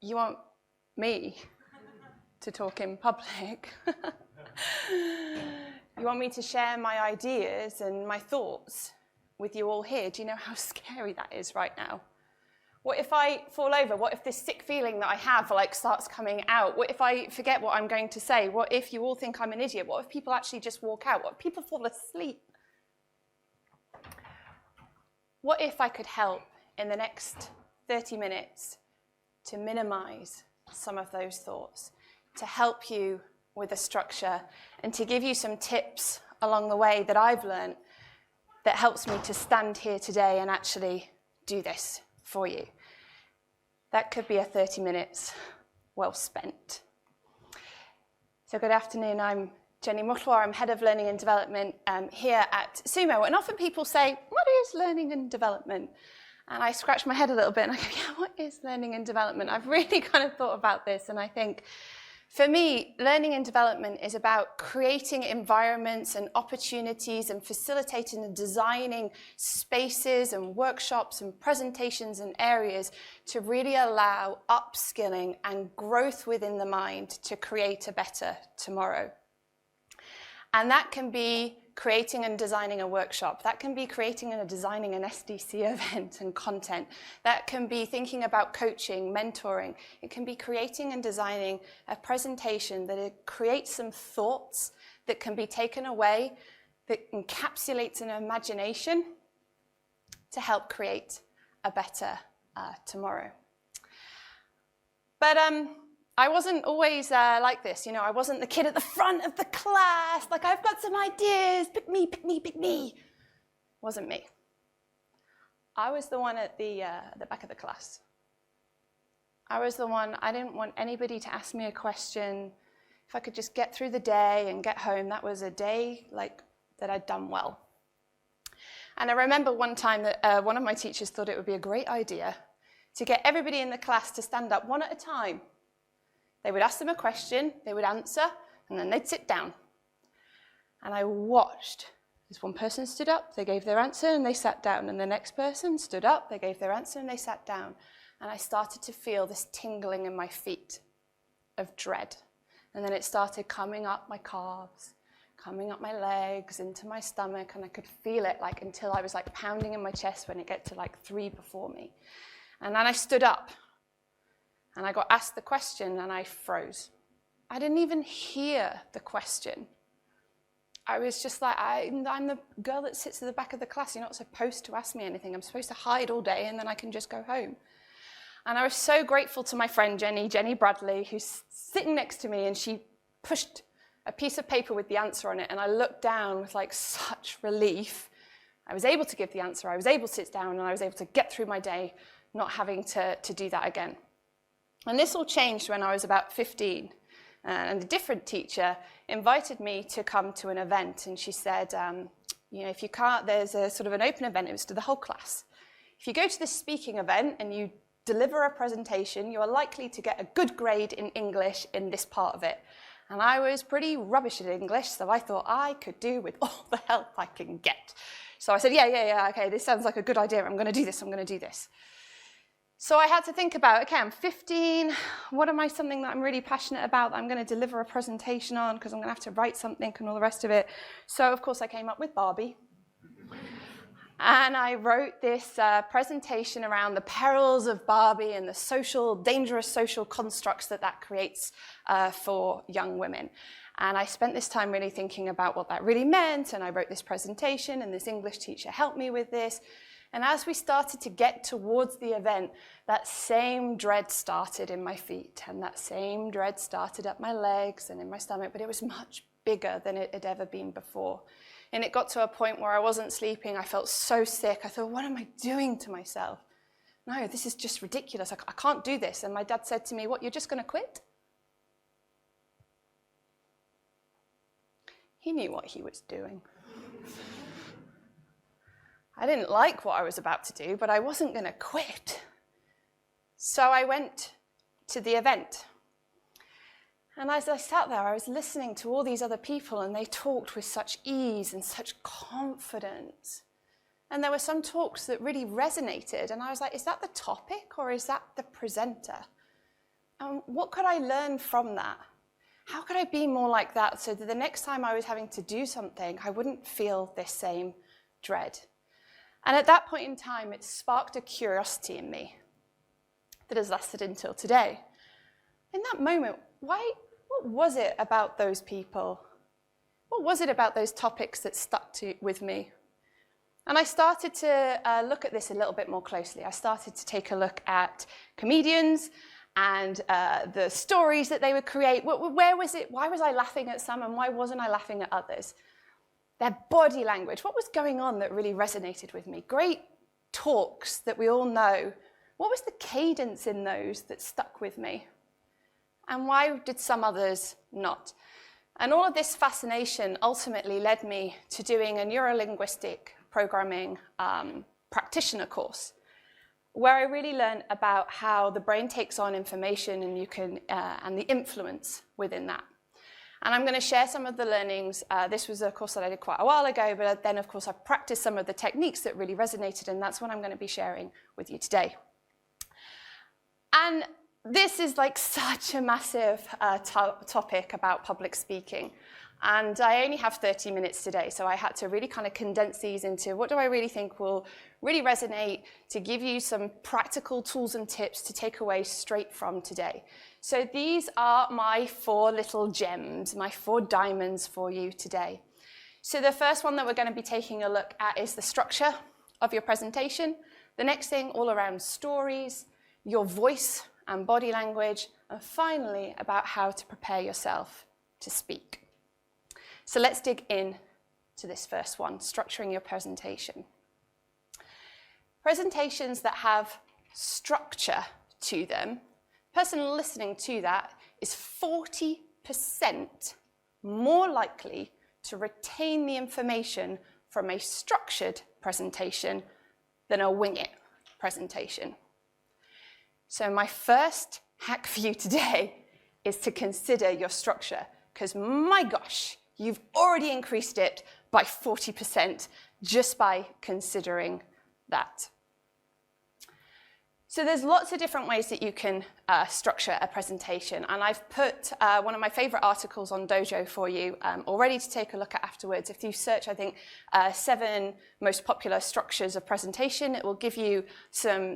you want me to talk in public. You want me to share my ideas and my thoughts with you all here. Do you know how scary that is right now? What if I fall over? What if this sick feeling that I have starts coming out? What if I forget what I'm going to say? What if you all think I'm an idiot? What if people actually just walk out? What if people fall asleep? What if I could help in the next 30 minutes to minimize some of those thoughts, to help you with a structure, and to give you some tips along the way that I've learned that helps me to stand here today and actually do this for you? That could be a 30 minutes well spent. So good afternoon, I'm Jenny Muhlwa. I'm Head of Learning and Development here at Sumo. And often people say, what is learning and development? And I scratch my head a little bit and I go, yeah, what is learning and development? I've really kind of thought about this, and I think for me, learning and development is about creating environments and opportunities and facilitating and designing spaces and workshops and presentations and areas to really allow upskilling and growth within the mind to create a better tomorrow. And that can be creating and designing a workshop. That can be creating and designing an SDC event and content. That can be thinking about coaching, mentoring. It can be creating and designing a presentation that creates some thoughts that can be taken away, that encapsulates an imagination to help create a better tomorrow. But I wasn't always like this, you know. I wasn't the kid at the front of the class, like, I've got some ideas, pick me, pick me, pick me. Wasn't me. I was the one at the back of the class. I was the one, I didn't want anybody to ask me a question. If I could just get through the day and get home, that was a day that I'd done well. And I remember one time that one of my teachers thought it would be a great idea to get everybody in the class to stand up one at a time. They would ask them a question, they would answer, and then they'd sit down. And I watched as one person stood up, they gave their answer, and they sat down. And the next person stood up, they gave their answer, and they sat down. And I started to feel this tingling in my feet of dread. And then it started coming up my calves, coming up my legs, into my stomach, and I could feel it until I was pounding in my chest when it got to 3 before me. And then I stood up. And I got asked the question and I froze. I didn't even hear the question. I was just like, I'm the girl that sits at the back of the class. You're not supposed to ask me anything. I'm supposed to hide all day and then I can just go home. And I was so grateful to my friend Jenny Bradley, who's sitting next to me, and she pushed a piece of paper with the answer on it. And I looked down with such relief. I was able to give the answer. I was able to sit down and I was able to get through my day, not having to do that again. And this all changed when I was about 15, and a different teacher invited me to come to an event, and she said, if you can't, there's a sort of an open event. It was to the whole class. If you go to this speaking event and you deliver a presentation, you are likely to get a good grade in English in this part of it. And I was pretty rubbish at English, so I thought I could do with all the help I can get. So I said, yeah, okay, this sounds like a good idea. I'm going to do this. So I had to think about, okay, I'm 15, what am I, something that I'm really passionate about that I'm going to deliver a presentation on, because I'm going to have to write something and all the rest of it. So of course I came up with Barbie. And I wrote this presentation around the perils of Barbie and the dangerous social constructs that creates for young women. And I spent this time really thinking about what that really meant, and I wrote this presentation, and this English teacher helped me with this. And as we started to get towards the event, that same dread started in my feet, and that same dread started up my legs and in my stomach, but it was much bigger than it had ever been before. And it got to a point where I wasn't sleeping. I felt so sick. I thought, what am I doing to myself? No, this is just ridiculous. I can't do this. And my dad said to me, what, you're just going to quit? He knew what he was doing. I didn't like what I was about to do, but I wasn't going to quit. So I went to the event. And as I sat there, I was listening to all these other people, and they talked with such ease and such confidence. And there were some talks that really resonated, and I was like, is that the topic or is that the presenter? what could I learn from that? How could I be more like that so that the next time I was having to do something, I wouldn't feel this same dread? And at that point in time, it sparked a curiosity in me that has lasted until today. In that moment, what was it about those people? What was it about those topics that stuck with me? And I started to look at this a little bit more closely. I started to take a look at comedians and the stories that they would create. Where was it? Why was I laughing at some and why wasn't I laughing at others? Their body language. What was going on that really resonated with me? Great talks that we all know. What was the cadence in those that stuck with me? And why did some others not? And all of this fascination ultimately led me to doing a neuro-linguistic programming practitioner course, where I really learned about how the brain takes on information and and the influence within that. And I'm going to share some of the learnings. This was a course that I did quite a while ago, but then, of course, I practiced some of the techniques that really resonated, and that's what I'm going to be sharing with you today. And this is like such a massive topic about public speaking. And I only have 30 minutes today, so I had to really kind of condense these into what do I really think will really resonate to give you some practical tools and tips to take away straight from today. So these are my 4 little gems, my 4 diamonds for you today. So the first one that we're going to be taking a look at is the structure of your presentation. The next thing, all around stories, your voice and body language, and finally, about how to prepare yourself to speak. So let's dig in to this first one, structuring your presentation. Presentations that have structure to them, the person listening to that is 40% more likely to retain the information from a structured presentation than a wing it presentation. So my first hack for you today is to consider your structure, because my gosh, you've already increased it by 40% just by considering that. So there's lots of different ways that you can structure a presentation, and I've put one of my favorite articles on Dojo for you already to take a look at afterwards. If you search, I think, 7 most popular structures of presentation, it will give you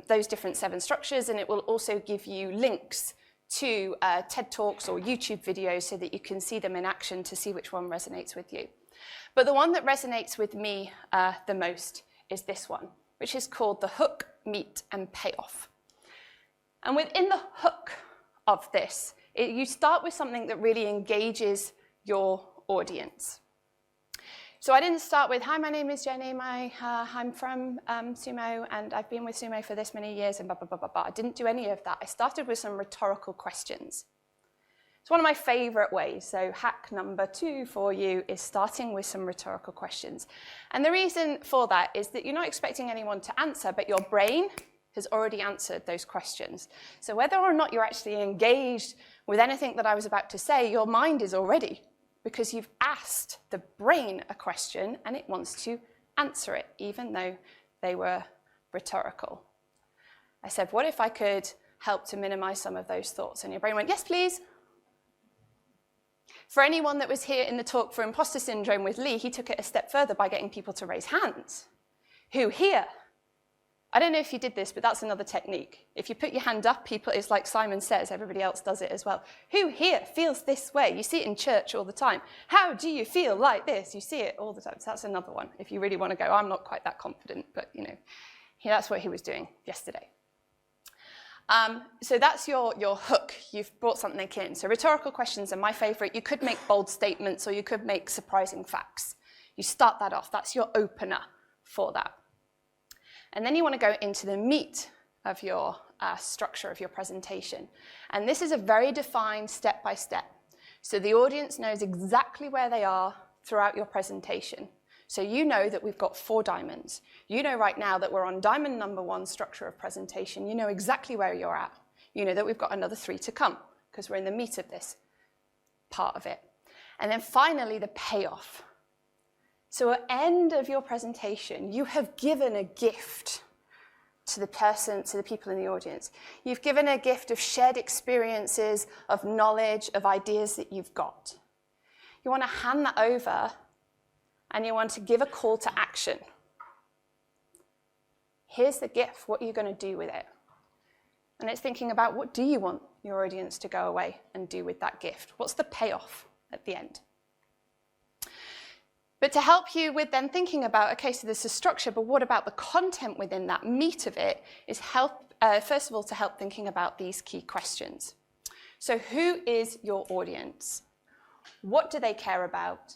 those different 7 structures, and it will also give you links to TED Talks or YouTube videos so that you can see them in action to see which one resonates with you. But the one that resonates with me the most is this one, which is called the hook, meet, and payoff. And within the hook of this, you start with something that really engages your audience. So I didn't start with, hi, my name is Jenny, I'm from Sumo, and I've been with Sumo for this many years, and blah, blah, blah, blah, blah. I didn't do any of that. I started with some rhetorical questions. It's one of my favorite ways. So hack number 2 for you is starting with some rhetorical questions. And the reason for that is that you're not expecting anyone to answer, but your brain has already answered those questions. So whether or not you're actually engaged with anything that I was about to say, your mind is already, because you've asked the brain a question and it wants to answer it, even though they were rhetorical. I said, what if I could help to minimize some of those thoughts? And your brain went, yes, please. For anyone that was here in the talk for imposter syndrome with Lee, he took it a step further by getting people to raise hands. Who here? I don't know if you did this, but that's another technique. If you put your hand up, people, it's like Simon says, everybody else does it as well. Who here feels this way? You see it in church all the time. How do you feel like this? You see it all the time. So that's another one, if you really want to go. I'm not quite that confident, but that's what he was doing yesterday. So that's your hook. You've brought something in. So rhetorical questions are my favorite. You could make bold statements or you could make surprising facts. You start that off. That's your opener for that. And then you want to go into the meat of your structure of your presentation. And this is a very defined step-by-step. So the audience knows exactly where they are throughout your presentation. So you know that we've got 4 diamonds. You know right now that we're on diamond number 1, structure of presentation. You know exactly where you're at. You know that we've got another 3 to come because we're in the meat of this part of it. And then finally, the payoff. So at the end of your presentation, you have given a gift to the person, to the people in the audience. You've given a gift of shared experiences, of knowledge, of ideas that you've got. You want to hand that over, and you want to give a call to action. Here's the gift. What are you going to do with it? And it's thinking about, what do you want your audience to go away and do with that gift? What's the payoff at the end? But to help you with then thinking about, okay, so there's a structure, but what about the content within that meat of it, is first of all, to help thinking about these key questions. So who is your audience? What do they care about?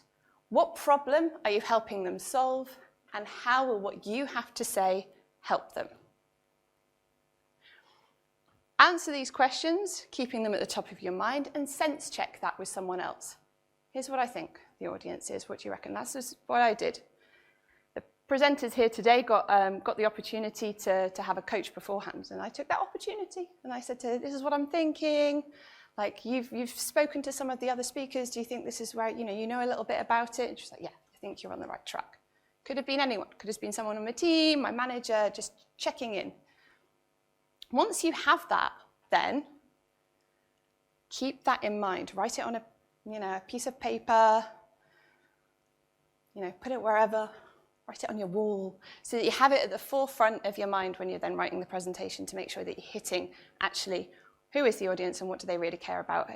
What problem are you helping them solve? And how will what you have to say help them? Answer these questions, keeping them at the top of your mind, and sense check that with someone else. Here's what I think the audience is. What do you reckon? That's just what I did. The presenters here today got the opportunity to have a coach beforehand, and I took that opportunity, and I said to her, this is what I'm thinking. Like, you've spoken to some of the other speakers. Do you think this is where, you know a little bit about it? And she's like, yeah, I think you're on the right track. Could have been anyone. Could have been someone on my team, my manager, just checking in. Once you have that, then keep that in mind. Write it on a piece of paper, put it wherever, write it on your wall, so that you have it at the forefront of your mind when you're then writing the presentation, to make sure that you're hitting actually who is the audience and what do they really care about.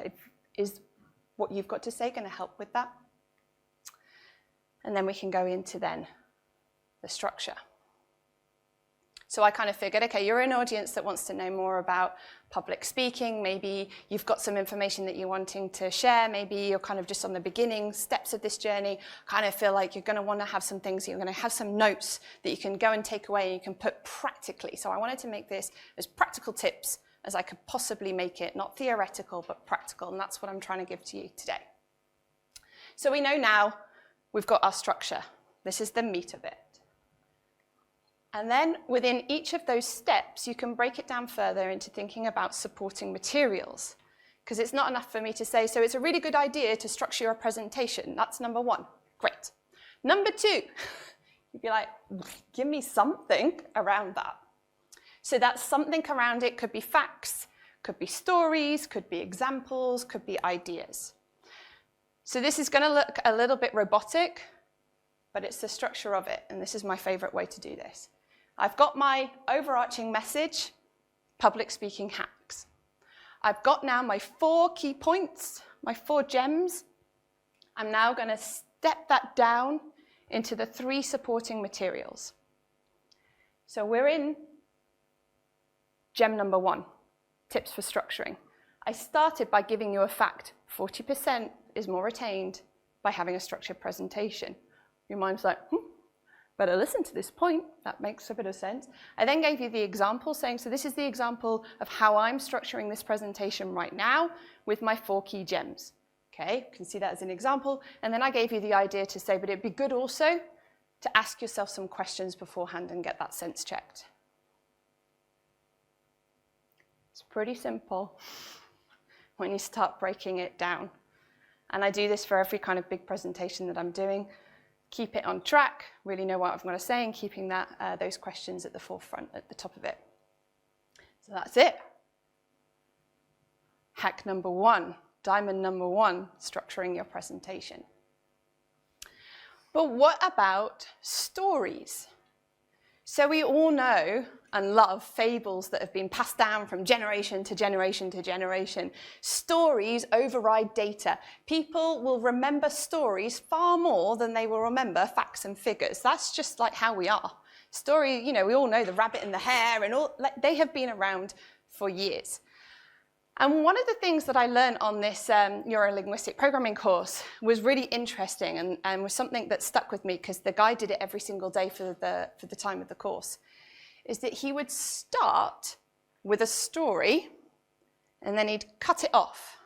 Is what you've got to say going to help with that? And then we can go into then the structure. So I kind of figured, okay, you're an audience that wants to know more about public speaking. Maybe you've got some information that you're wanting to share. Maybe you're kind of just on the beginning steps of this journey. Kind of feel like you're going to want to have some things, you're going to have some notes that you can go and take away and you can put practically. So I wanted to make this as practical tips as I could possibly make it, not theoretical, but practical. And that's what I'm trying to give to you today. So we know now we've got our structure. This is the meat of it. And then within each of those steps, you can break it down further into thinking about supporting materials. Because it's not enough for me to say, so it's a really good idea to structure your presentation. That's number one. Great. Number two, you'd be like, give me something around that. So that something around it could be facts, could be stories, could be examples, could be ideas. So this is going to look a little bit robotic, but it's the structure of it. And this is my favorite way to do this. I've got my overarching message, public speaking hacks. I've got now my 4 key points, my 4 gems. I'm now going to step that down into the 3 supporting materials. So we're in gem number 1, tips for structuring. I started by giving you a fact. 40% is more retained by having a structured presentation. Your mind's like, better listen to this point. That makes a bit of sense. I then gave you the example, saying, so this is the example of how I'm structuring this presentation right now with my 4 key gems. Okay, you can see that as an example. And then I gave you the idea to say, but it'd be good also to ask yourself some questions beforehand and get that sense checked. It's pretty simple when you start breaking it down. And I do this for every kind of big presentation that I'm doing. Keep it on track, really know what I'm going to say, and keeping that those questions at the forefront, at the top of it. So that's it. Hack number 1, diamond number 1, structuring your presentation. But what about stories? So we all know and love fables that have been passed down from generation to generation to generation. Stories override data. People will remember stories far more than they will remember facts and figures. That's just like how we are. Story, we all know the rabbit and the hare, and all, they have been around for years. And one of the things that I learned on this neuro-linguistic programming course was really interesting and was something that stuck with me, because the guy did it every single day for the time of the course, is that he would start with a story and then he'd cut it off.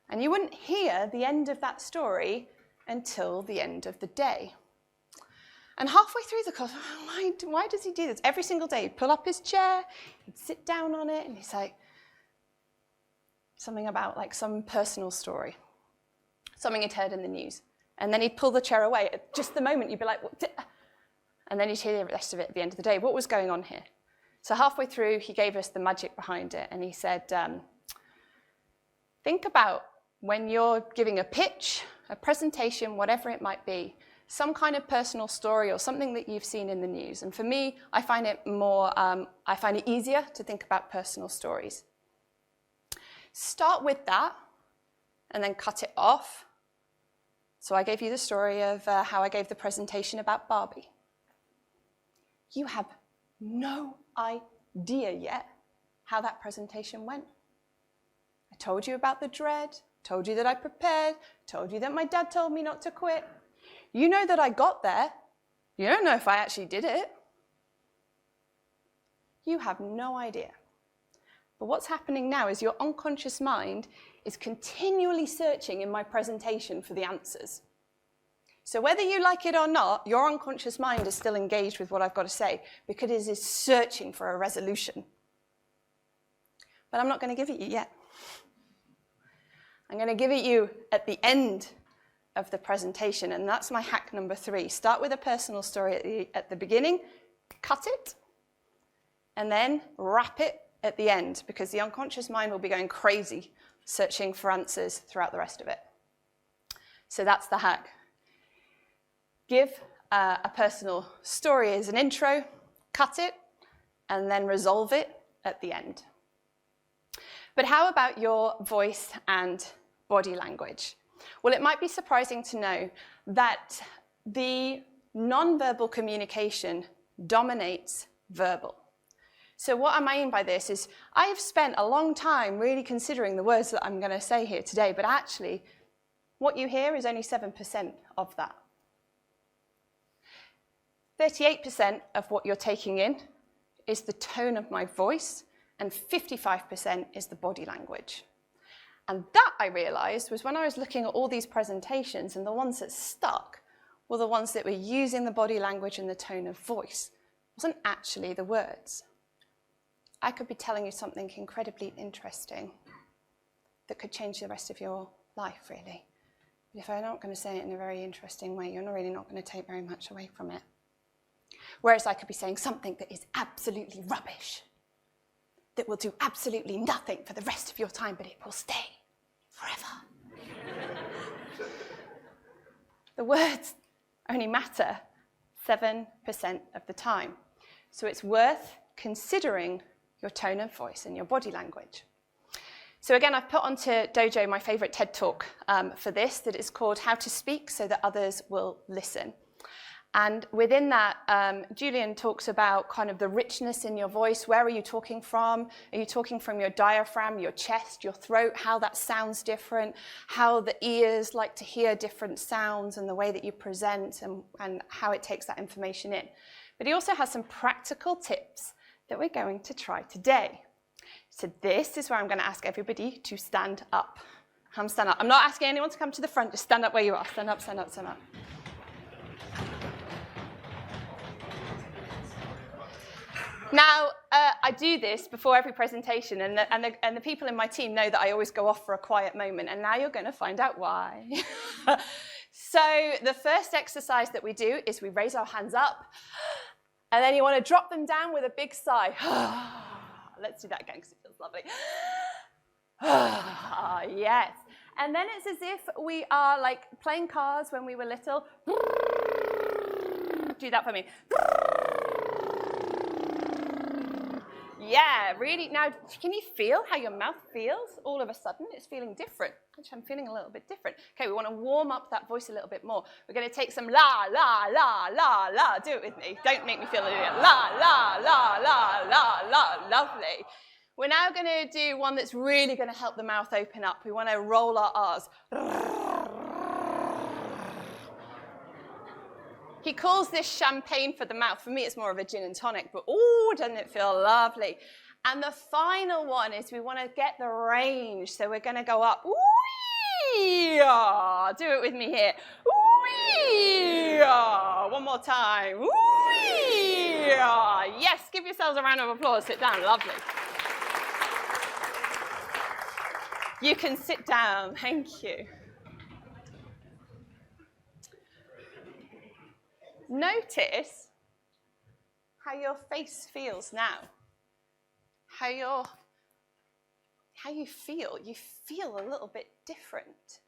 And you wouldn't hear the end of that story until the end of the day. And halfway through the course, why does he do this? Every single day he'd pull up his chair, he'd sit down on it, and he's like, something about like some personal story, something he'd heard in the news. And then he'd pull the chair away. At just the moment, you'd be like, what? And then you'd hear the rest of it at the end of the day. What was going on here? So halfway through, he gave us the magic behind it, and he said, think about when you're giving a pitch, a presentation, whatever it might be, some kind of personal story or something that you've seen in the news. And for me, I find it easier to think about personal stories. Start with that, and then cut it off. So I gave you the story of how I gave the presentation about Barbie. You have no idea yet how that presentation went. I told you about the dread, told you that I prepared, told you that my dad told me not to quit. You know that I got there. You don't know if I actually did it. You have no idea. But what's happening now is your unconscious mind is continually searching in my presentation for the answers. So whether you like it or not, your unconscious mind is still engaged with what I've got to say because it is searching for a resolution. But I'm not going to give it you yet. I'm going to give it you at the end of the presentation, and that's my hack number 3. Start with a personal story at the beginning, cut it, and then wrap it at the end, because the unconscious mind will be going crazy searching for answers throughout the rest of it. So that's the hack. Give a personal story as an intro, cut it, and then resolve it at the end. But how about your voice and body language? Well, it might be surprising to know that the non-verbal communication dominates verbal. So what I mean by this is I have spent a long time really considering the words that I'm going to say here today, but actually what you hear is only 7% of that. 38% of what you're taking in is the tone of my voice, and 55% is the body language. And that, I realized, was when I was looking at all these presentations, and the ones that stuck were the ones that were using the body language and the tone of voice. It wasn't actually the words. I could be telling you something incredibly interesting that could change the rest of your life, really. But if I'm not going to say it in a very interesting way, you're really not going to take very much away from it. Whereas I could be saying something that is absolutely rubbish, that will do absolutely nothing for the rest of your time, but it will stay forever. The words only matter 7% of the time. So it's worth considering your tone of voice and your body language. So again, I've put onto Dojo my favorite TED Talk for this, that is called How to Speak So That Others Will Listen. And within that, Julian talks about kind of the richness in your voice. Where are you talking from? Are you talking from your diaphragm, your chest, your throat, how that sounds different, how the ears like to hear different sounds and the way that you present and how it takes that information in. But he also has some practical tips that we're going to try today. So this is where I'm going to ask everybody to stand up. Stand up. I'm not asking anyone to come to the front. Just stand up where you are. Stand up, stand up, stand up. Now, I do this before every presentation, and the people in my team know that I always go off for a quiet moment, and now you're going to find out why. So the first exercise that we do is we raise our hands up, and then you want to drop them down with a big sigh. Let's do that again because it feels lovely. Yes. And then it's as if we are like playing cards when we were little. Do that for me. Yeah, really. Now, can you feel how your mouth feels all of a sudden? It's feeling different. Actually, I'm feeling a little bit different. Okay, we want to warm up that voice a little bit more. We're going to take some la, la, la, la, la. Do it with me. Don't make me feel it. La, la, la, la, la, la. Lovely. We're now going to do one that's really going to help the mouth open up. We want to roll our R's. He calls this champagne for the mouth. For me, it's more of a gin and tonic, but ooh, doesn't it feel lovely? And the final one is we want to get the range. So we're going to go up. Ooh-yah. Do it with me here. Ooh-yah. One more time. Ooh-yah. Yes, give yourselves a round of applause. Sit down. Lovely. You can sit down. Thank you. Notice how your face feels now. how you feel. You feel a little bit different.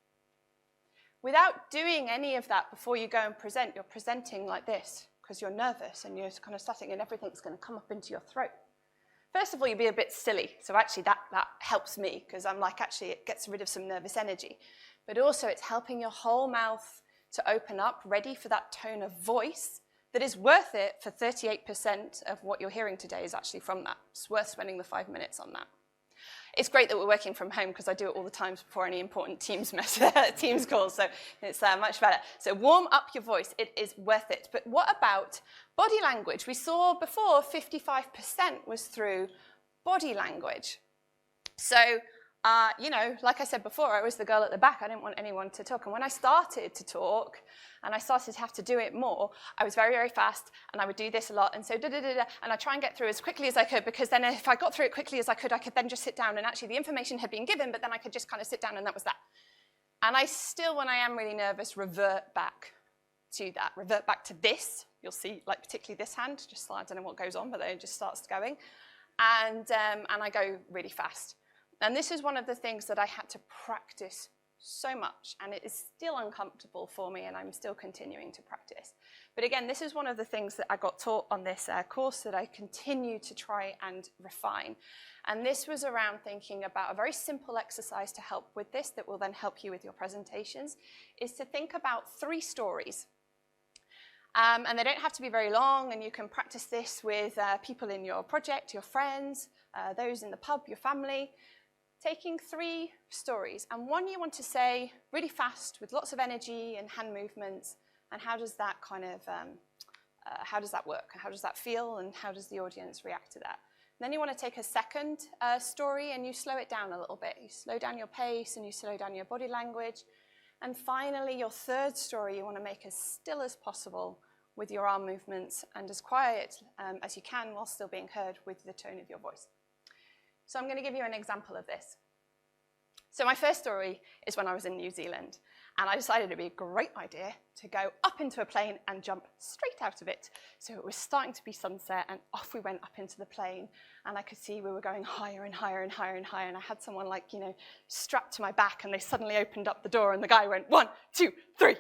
Without doing any of that before you go and present, you're presenting like this because you're nervous and you're kind of starting and everything's going to come up into your throat. First of all, you'd be a bit silly. So actually that helps me because I'm like, actually, it gets rid of some nervous energy. But also it's helping your whole mouth to open up, ready for that tone of voice that is worth it. For 38% of what you're hearing today is actually from that. It's worth spending the 5 minutes on that. It's great that we're working from home because I do it all the time before any important Teams calls, so it's much better. So warm up your voice. It is worth it. But what about body language? We saw before 55% was through body language. So, you know, like I said before, I was the girl at the back. I didn't want anyone to talk. And when I started to talk and I started to have to do it more, I was very, very fast and I would do this a lot. And so and I try and get through as quickly as I could, because then if I got through it quickly as I could then just sit down and actually the information had been given, but then I could just kind of sit down and that was that. And I still, when I am really nervous, revert back to that, revert back to this. You'll see, like particularly this hand, just I don't know what goes on, but then it just starts going. And I go really fast. And this is one of the things that I had to practice so much, and it is still uncomfortable for me, and I'm still continuing to practice. But again, this is one of the things that I got taught on this course that I continue to try and refine. And this was around thinking about a very simple exercise to help with this that will then help you with your presentations, is to think about 3 stories. And they don't have to be very long, and you can practice this with people in your project, your friends, those in the pub, your family. Taking 3 stories, and one you want to say really fast with lots of energy and hand movements, and how does that kind of, how does that work? How does that feel, and how does the audience react to that? And then you want to take a second story and you slow it down a little bit. You slow down your pace and you slow down your body language. And finally, your third story you want to make as still as possible with your arm movements and as quiet as you can while still being heard with the tone of your voice. So I'm going to give you an example of this. So my first story is when I was in New Zealand, and I decided it'd be a great idea to go up into a plane and jump straight out of it. So it was starting to be sunset, and off we went up into the plane, and I could see we were going higher and higher and higher and higher, and I had someone like, you know, strapped to my back, and they suddenly opened up the door, and the guy went, 1, 2, 3.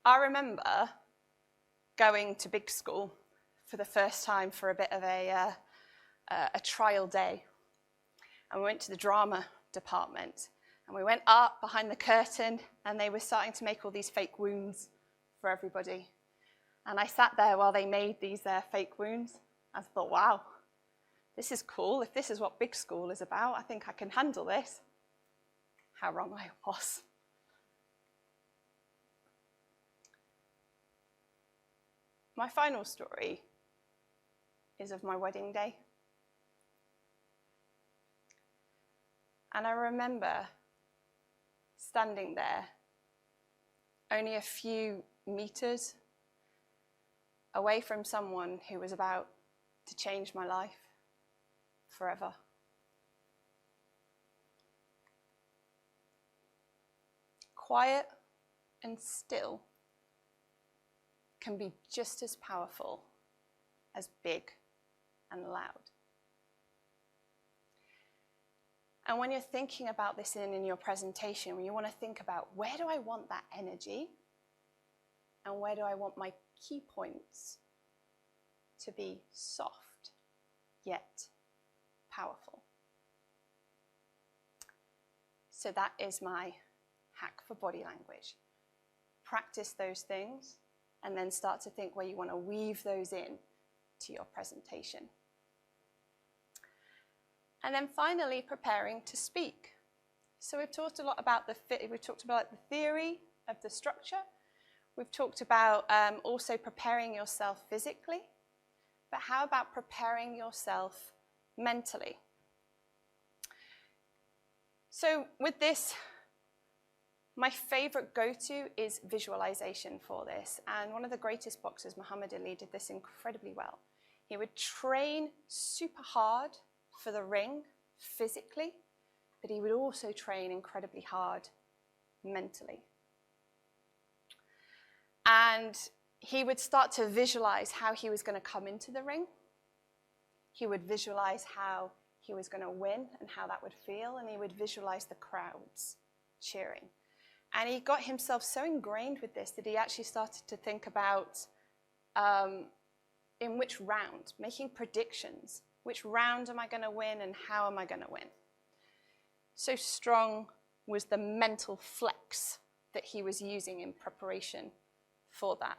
I remember going to big school for the first time for a bit of a trial day. And we went to the drama department. And we went up behind the curtain, and they were starting to make all these fake wounds for everybody. And I sat there while they made these fake wounds. I thought, wow, this is cool. If this is what big school is about, I think I can handle this. How wrong I was. My final story is of my wedding day. And I remember standing there only a few meters away from someone who was about to change my life forever. Quiet and still can be just as powerful as big and loud. And when you're thinking about this in your presentation, when you want to think about where do I want that energy and where do I want my key points to be soft yet powerful. So that is my hack for body language. Practice those things and then start to think where you want to weave those in to your presentation. And then finally, preparing to speak. So we've talked a lot about the theory of the structure. We've talked about also preparing yourself physically. But how about preparing yourself mentally? So with this, my favorite go-to is visualization for this. And one of the greatest boxers, Muhammad Ali, did this incredibly well. He would train super hard for the ring physically, but he would also train incredibly hard mentally. And he would start to visualize how he was going to come into the ring. He would visualize how he was going to win and how that would feel, and he would visualize the crowds cheering. And he got himself so ingrained with this that he actually started to think about in which round, making predictions. Which round am I going to win and how am I going to win? So strong was the mental flex that he was using in preparation for that.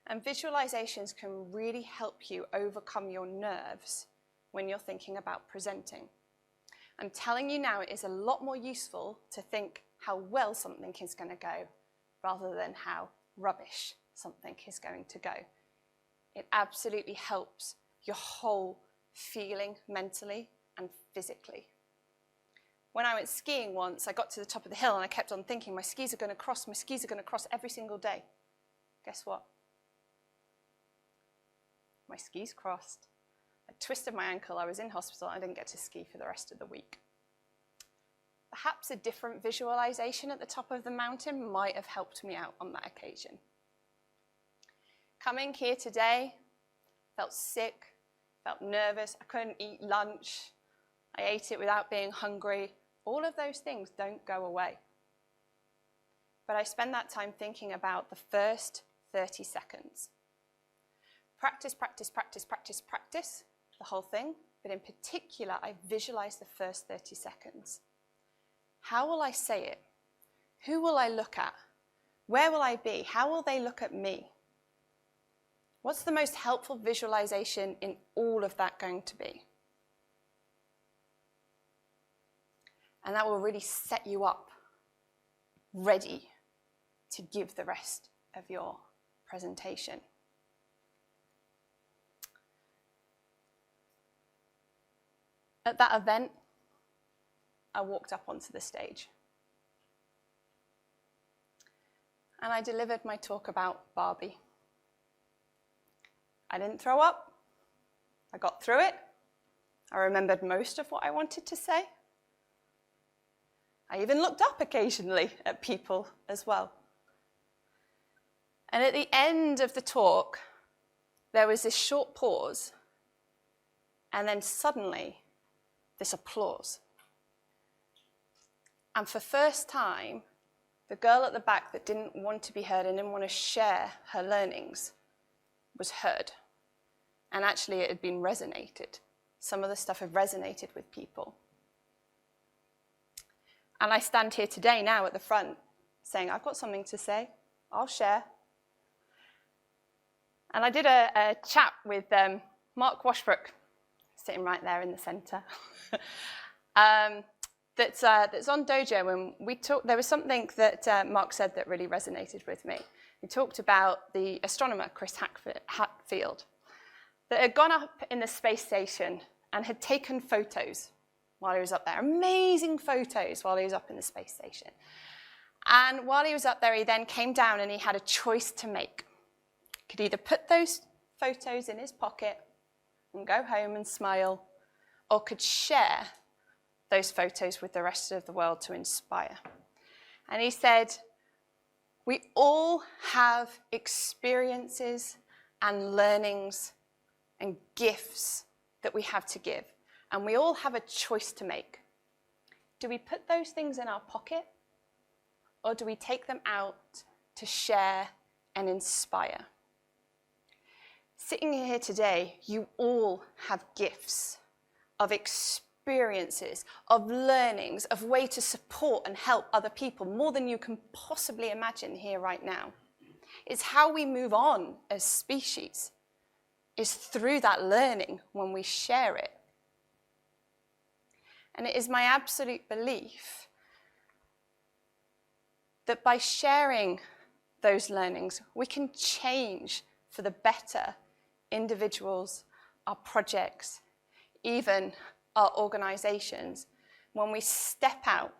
And visualizations can really help you overcome your nerves when you're thinking about presenting. I'm telling you now, it is a lot more useful to think how well something is going to go rather than how rubbish something is going to go. It absolutely helps your whole feeling mentally and physically. When I went skiing once, I got to the top of the hill and I kept on thinking, my skis are going to cross every single day. Guess what? My skis crossed. I twisted my ankle, I was in hospital, I didn't get to ski for the rest of the week. Perhaps a different visualization at the top of the mountain might have helped me out on that occasion. Coming here today, felt sick, felt nervous, I couldn't eat lunch, I ate it without being hungry. All of those things don't go away. But I spend that time thinking about the first 30 seconds. Practice, practice, practice, practice, practice, the whole thing, but in particular, I visualize the first 30 seconds. How will I say it? Who will I look at? Where will I be? How will they look at me? What's the most helpful visualization in all of that going to be? And that will really set you up, ready to give the rest of your presentation. At that event, I walked up onto the stage. And I delivered my talk about Barbie. I didn't throw up. I got through it. I remembered most of what I wanted to say. I even looked up occasionally at people as well. And at the end of the talk, there was this short pause, and then suddenly, this applause. And for the first time, the girl at the back that didn't want to be heard and didn't want to share her learnings was heard. And actually, it had been resonated. Some of the stuff had resonated with people. And I stand here today now at the front saying, I've got something to say, I'll share. And I did a chat with Mark Washbrook, sitting right there in the center, that's on Dojo. And we talked, there was something that Mark said that really resonated with me. He talked about the astronomer, Chris Hadfield, that had gone up in the space station and had taken photos while he was up there. Amazing photos while he was up in the space station. And while he was up there, he then came down and he had a choice to make. He could either put those photos in his pocket and go home and smile, or could share those photos with the rest of the world to inspire. And he said, we all have experiences and learnings and gifts that we have to give. And we all have a choice to make. Do we put those things in our pocket, or do we take them out to share and inspire? Sitting here today, you all have gifts of experiences, of learnings, of way to support and help other people, more than you can possibly imagine here right now. It's how we move on as species, is through that learning when we share it. And it is my absolute belief that by sharing those learnings, we can change for the better individuals, our projects, even our organizations, when we step out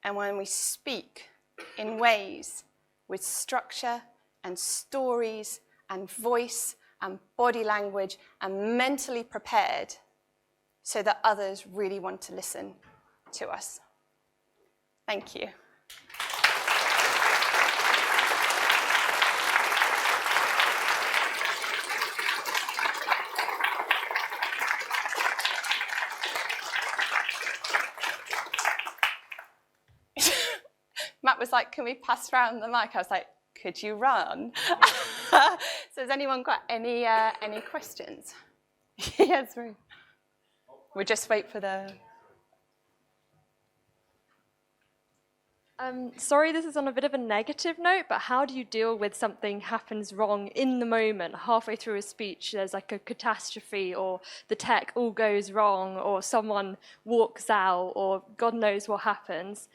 and when we speak in ways with structure and stories and voice and body language and mentally prepared, so that others really want to listen to us. Thank you. was like, can we pass around the mic? I was like, could you run? So has anyone got any questions? Yes, we'll just wait for the... Sorry, this is on a bit of a negative note, but how do you deal with something happens wrong in the moment, halfway through a speech, there's like a catastrophe, or the tech all goes wrong, or someone walks out, or God knows what happens.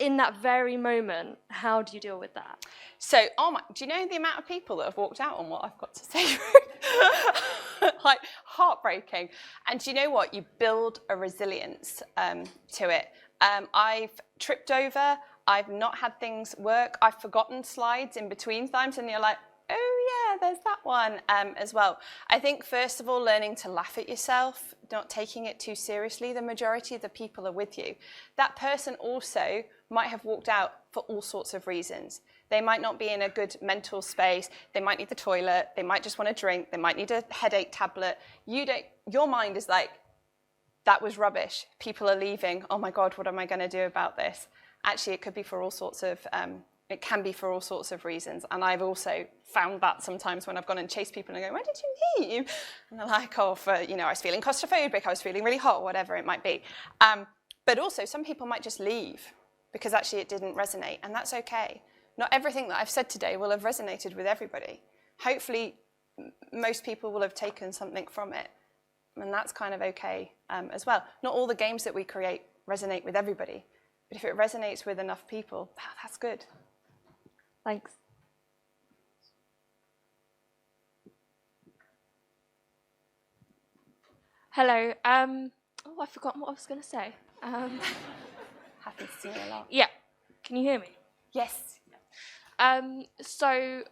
In that very moment, how do you deal with that? So, do you know the amount of people that have walked out on what I've got to say? Like, heartbreaking. And do you know what? You build a resilience to it. I've tripped over. I've not had things work. I've forgotten slides in between times, and you're like, oh yeah, there's that one as well. I think, first of all, learning to laugh at yourself, not taking it too seriously. The majority of the people are with you. That person also might have walked out for all sorts of reasons. They might not be in a good mental space. They might need the toilet. They might just want a drink. They might need a headache tablet. Your mind is like, that was rubbish. People are leaving. Oh my God, what am I going to do about this? Actually, it could be for all sorts of, it can be for all sorts of reasons. And I've also found that sometimes when I've gone and chased people and I go, why did you leave? And they're like, oh, I was feeling claustrophobic, I was feeling really hot, whatever it might be. But also, some people might just leave because actually it didn't resonate, and that's okay. Not everything that I've said today will have resonated with everybody. Hopefully, most people will have taken something from it, and that's kind of okay as well. Not all the games that we create resonate with everybody. But if it resonates with enough people, that's good. Thanks. Hello. I've forgotten what I was going to say. Happens to me a lot. Yeah. Can you hear me? Yes. So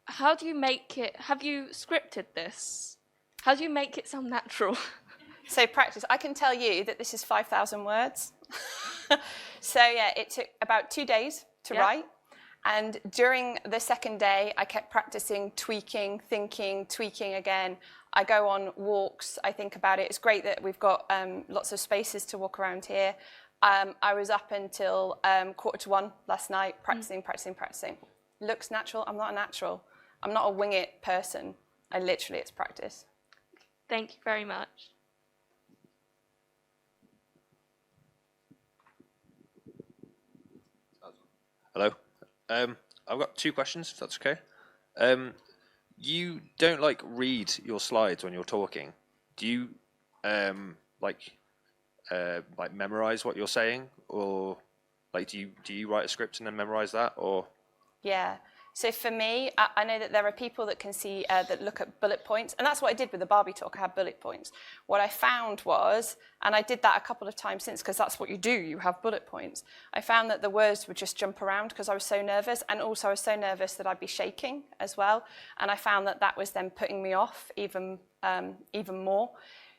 how do you make it, have you scripted this? How do you make it sound natural? So practice. I can tell you that this is 5,000 words. So yeah, it took about 2 days to write. And during the second day, I kept practicing, tweaking, thinking, tweaking again. I go on walks, I think about it. It's great that we've got lots of spaces to walk around here. I was up until 1:45 last night, practicing. Looks natural. I'm not a natural. I'm not a wing it person. It's practice. Thank you very much. Hello. I've got 2 questions, if that's okay. You don't read your slides when you're talking. Do you memorize what you're saying, or do you write a script and then memorize that, or? Yeah. So for me, I know that there are people that can see, that look at bullet points, and that's what I did with the Barbie talk. I had bullet points. What I found was, and I did that a couple of times since, because that's what you do, you have bullet points. I found that the words would just jump around because I was so nervous, and also I was so nervous that I'd be shaking as well, and I found that that was then putting me off even more.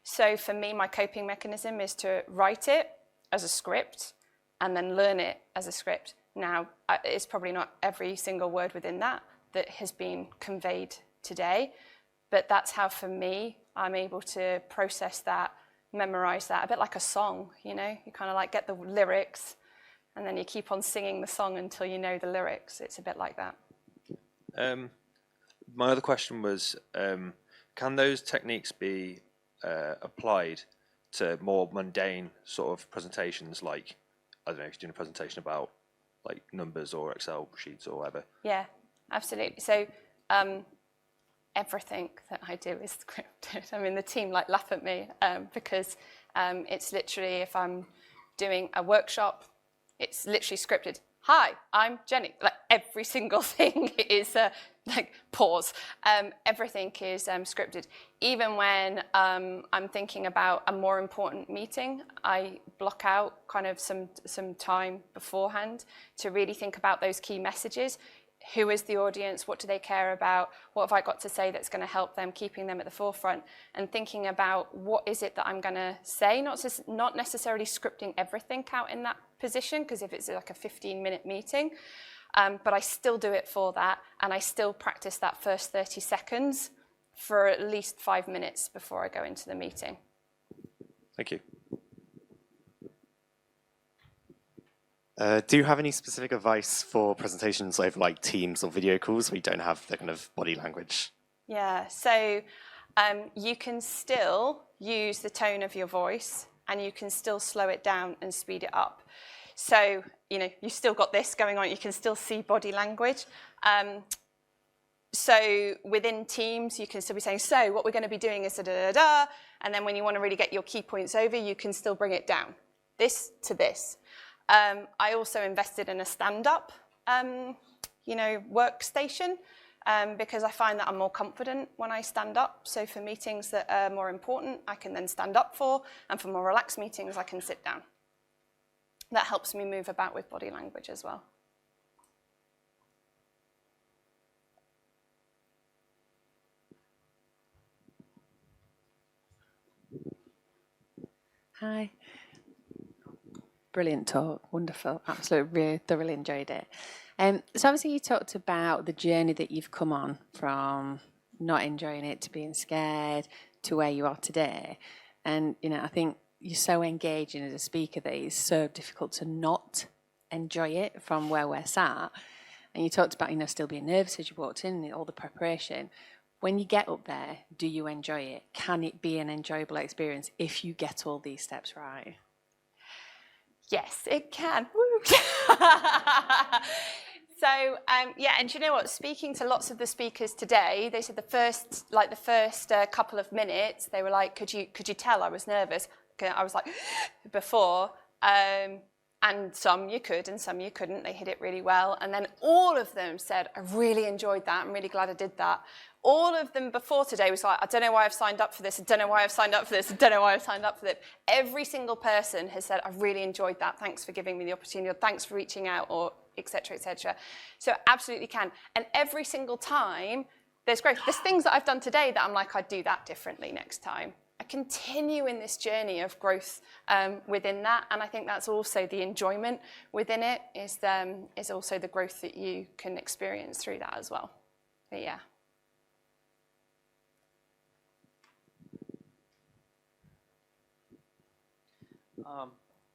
So for me, my coping mechanism is to write it as a script and then learn it as a script. Now, it's probably not every single word within that has been conveyed today, but that's how, for me, I'm able to process that, memorize that, a bit like a song, you know? You kind of get the lyrics, and then you keep on singing the song until you know the lyrics. It's a bit like that. My other question was, can those techniques be applied to more mundane sort of presentations, like, I don't know, if you're doing a presentation about numbers or Excel sheets or whatever? Yeah, absolutely. So everything that I do is scripted. I mean, the team laugh at me because it's literally, if I'm doing a workshop, it's literally scripted. Hi, I'm Jenny. Every single thing is pause. Everything is scripted. Even when I'm thinking about a more important meeting, I block out kind of some time beforehand to really think about those key messages. Who is the audience? What do they care about? What have I got to say that's going to help them, keeping them at the forefront, and thinking about what is it that I'm going to say, not necessarily scripting everything out in that position, because if it's like a 15-minute meeting, but I still do it for that, and I still practice that first 30 seconds for at least 5 minutes before I go into the meeting. Thank you. Do you have any specific advice for presentations over like Teams or video calls where you don't have the kind of body language? Yeah, so you can still use the tone of your voice and you can still slow it down and speed it up. So, you know, you've still got this going on, you can still see body language. So within Teams, you can still be saying, so what we're going to be doing is da-da-da-da, and then when you want to really get your key points over, you can still bring it down, this to this. I also invested in a stand-up, you know, workstation, because I find that I'm more confident when I stand up. So for meetings that are more important, I can then stand up for, and for more relaxed meetings, I can sit down. That helps me move about with body language as well. Hi. Brilliant talk, wonderful, absolutely, really thoroughly enjoyed it. So obviously you talked about the journey that you've come on from not enjoying it to being scared to where you are today. And, you know, I think you're so engaging as a speaker that it's so difficult to not enjoy it from where we're sat. And you talked about, you know, still being nervous as you walked in and all the preparation. When you get up there, do you enjoy it? Can it be an enjoyable experience if you get all these steps right? Yes, it can. So, yeah, and do you know what? Speaking to lots of the speakers today, they said the first couple of minutes, they were like, could you tell I was nervous? I was like, before. And some you could and some you couldn't. They hit it really well. And then all of them said, I really enjoyed that. I'm really glad I did that. All of them before today was like, I don't know why I've signed up for this. I don't know why I've signed up for this. I don't know why I've signed up for this. Every single person has said, I really enjoyed that. Thanks for giving me the opportunity, or thanks for reaching out, or et cetera, et cetera. So absolutely can. And every single time there's growth. There's things that I've done today that I'm like, I'd do that differently next time. I continue in this journey of growth within that, and I think that's also the enjoyment within it is also the growth that you can experience through that as well. But yeah.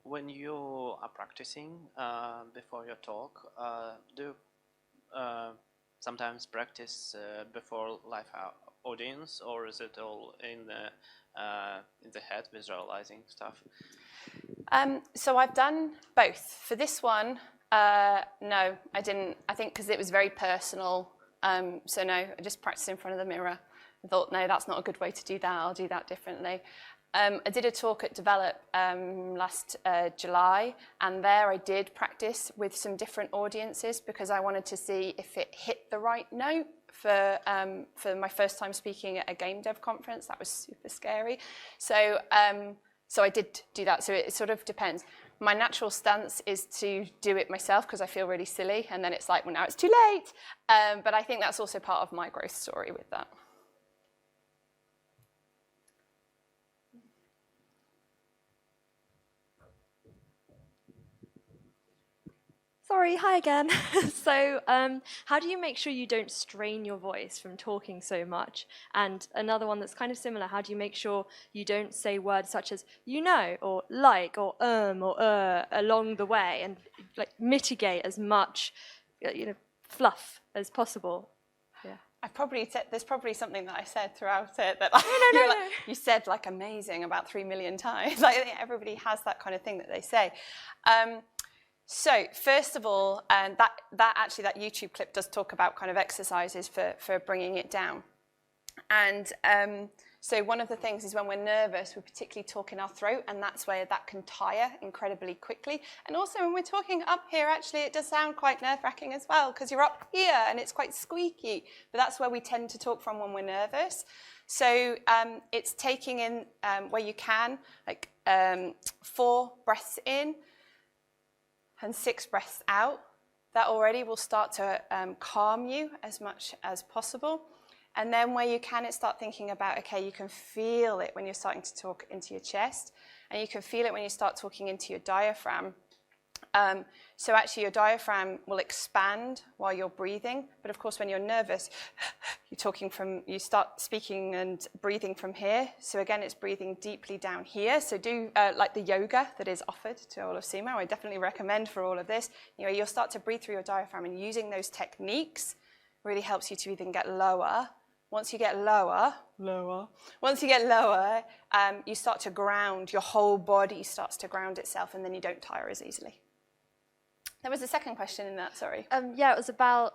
When you are practicing before your talk, do you sometimes practice before live audience, or is it all in the head, visualizing stuff? So I've done both. For this one, no, I didn't. I think because it was very personal. So no, I just practiced in front of the mirror. I thought, no, that's not a good way to do that. I'll do that differently. I did a talk at Develop last July, and there I did practice with some different audiences because I wanted to see if it hit the right note for my first time speaking at a game dev conference. That was super scary. So I did do that. So it sort of depends. My natural stance is to do it myself because I feel really silly, and then it's like, well, now it's too late. But I think that's also part of my growth story with that. Sorry, hi again. So how do you make sure you don't strain your voice from talking so much? And another one that's kind of similar, how do you make sure you don't say words such as, you know, or like, or along the way, and like mitigate as much, you know, fluff as possible? Yeah. There's probably something that I said throughout it that No. You said like amazing about 3 million times. Like I think everybody has that kind of thing that they say. So first of all, that YouTube clip does talk about kind of exercises for bringing it down. And so one of the things is when we're nervous, we particularly talk in our throat, and that's where that can tire incredibly quickly. And also when we're talking up here, actually, it does sound quite nerve-wracking as well, because you're up here and it's quite squeaky. But that's where we tend to talk from when we're nervous. So it's taking in, where you can, like 4 breaths in, and 6 breaths out. That already will start to calm you as much as possible. And then where you can, start thinking about, okay, you can feel it when you're starting to talk into your chest, and you can feel it when you start talking into your diaphragm. So actually your diaphragm will expand while you're breathing. But of course, when you're nervous, you start speaking and breathing from here. So again, it's breathing deeply down here. So do like the yoga that is offered to all of Sumo. I definitely recommend for all of this. You'll start to breathe through your diaphragm, and using those techniques really helps you to even get lower. Once you get lower, you start to ground. Your whole body starts to ground itself, and then you don't tire as easily. There was a second question in that, sorry. Yeah, it was about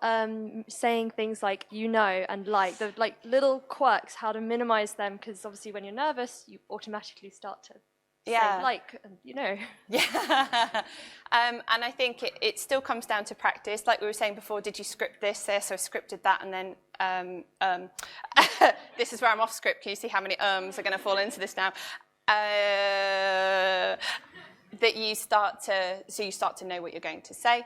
saying things like and the little quirks, how to minimize them, because obviously when you're nervous, you automatically start to say and Yeah. And I think it still comes down to practice. Like we were saying before, did you script this? So I scripted that, and then this is where I'm off script. Can you see how many are going to fall into this now? That you start to know what you're going to say.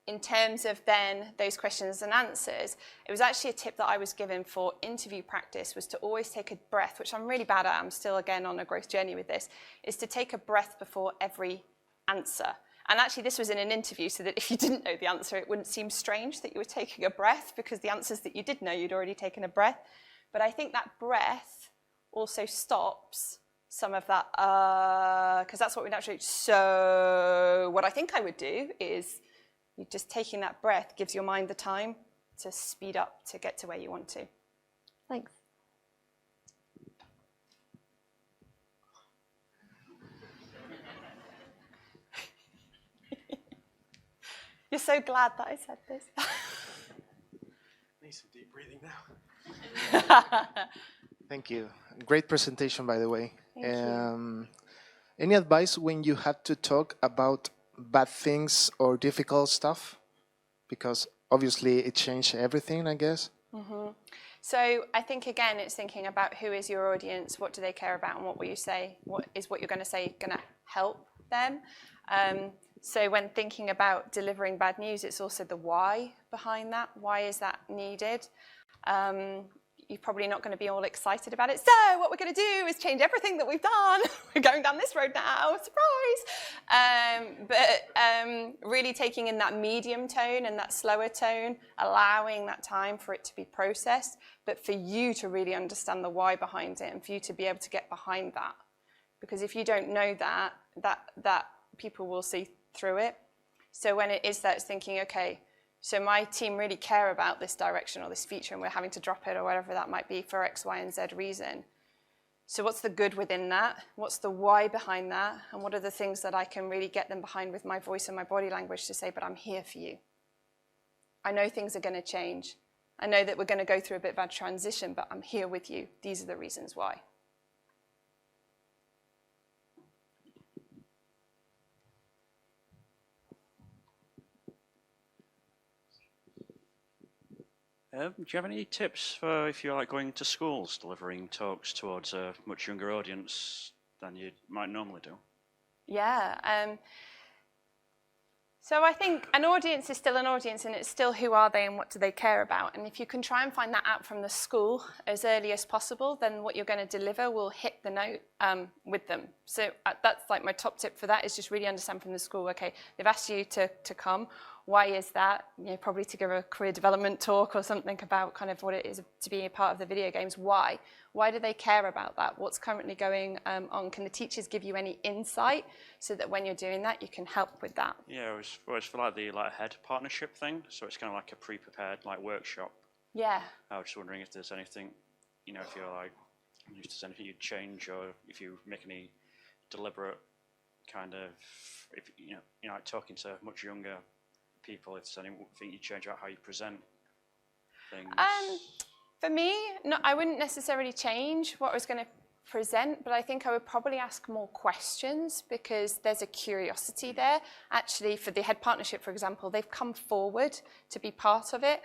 In terms of then those questions and answers, it was actually a tip that I was given for interview practice, was to always take a breath, which I'm really bad at. I'm still, again, on a growth journey with this, is to take a breath before every answer. And actually, this was in an interview, so that if you didn't know the answer, it wouldn't seem strange that you were taking a breath, because the answers that you did know, you'd already taken a breath. But I think that breath also stops some of that, because that's what we naturally. So what I think I would do is, you just taking that breath gives your mind the time to speed up to get to where you want to. Thanks. You're so glad that I said this. Need some deep breathing now. Thank you. Great presentation, by the way. Thank you. Any advice when you had to talk about bad things or difficult stuff? Because obviously it changed everything, I guess. Mm-hmm. So I think, again, it's thinking about who is your audience, what do they care about, and what will you say? What is what you're going to say going to help them? So when thinking about delivering bad news, it's also the why behind that. Why is that needed? You're probably not going to be all excited about it. So what we're going to do is change everything that we've done. We're going down this road now. Surprise! But really taking in that medium tone and that slower tone, allowing that time for it to be processed, but for you to really understand the why behind it, and for you to be able to get behind that. Because if you don't know that people will see through it. So when it is that, it's thinking, okay, so my team really care about this direction or this feature, and we're having to drop it or whatever that might be for X, Y, and Z reason. So what's the good within that? What's the why behind that? And what are the things that I can really get them behind with my voice and my body language to say, but I'm here for you. I know things are going to change. I know that we're going to go through a bit of a transition, but I'm here with you. These are the reasons why. Do you have any tips for if you're like going to schools, delivering talks towards a much younger audience than you might normally do? Yeah. So I think an audience is still an audience, and it's still who are they and what do they care about. And if you can try and find that out from the school as early as possible, then what you're going to deliver will hit the note with them. So that's like my top tip for that, is just really understand from the school, okay, they've asked you to come. Why is that? You know, probably to give a career development talk or something about kind of what it is to be a part of the video games. Why? Why do they care about that? What's currently going on? Can the teachers give you any insight so that when you're doing that, you can help with that? Yeah, it was for like the head partnership thing. So it's kind of like a pre-prepared like workshop. Yeah. I was just wondering if there's anything, you know, if you're like, if there's anything you'd change, or if you make any deliberate kind of, if you know, like talking to much younger people, if there's anything you change about how you present things. For me, no, I wouldn't necessarily change what I was going to present, but I think I would probably ask more questions, because there's a curiosity there. Actually, for the head partnership, for example, they've come forward to be part of it.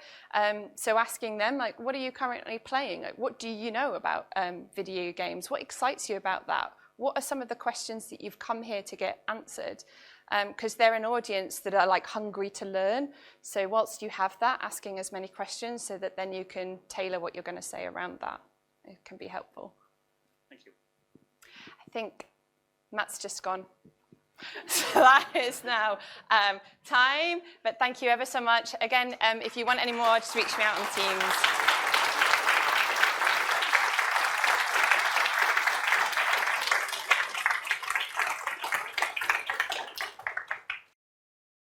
So asking them, like, what are you currently playing? Like, what do you know about video games? What excites you about that? What are some of the questions that you've come here to get answered? Because they're an audience that are like hungry to learn. So whilst you have that, asking as many questions so that then you can tailor what you're going to say around that. It can be helpful. Thank you. I think Matt's just gone. So that is now time, but thank you ever so much. Again, if you want any more, just reach me out on Teams.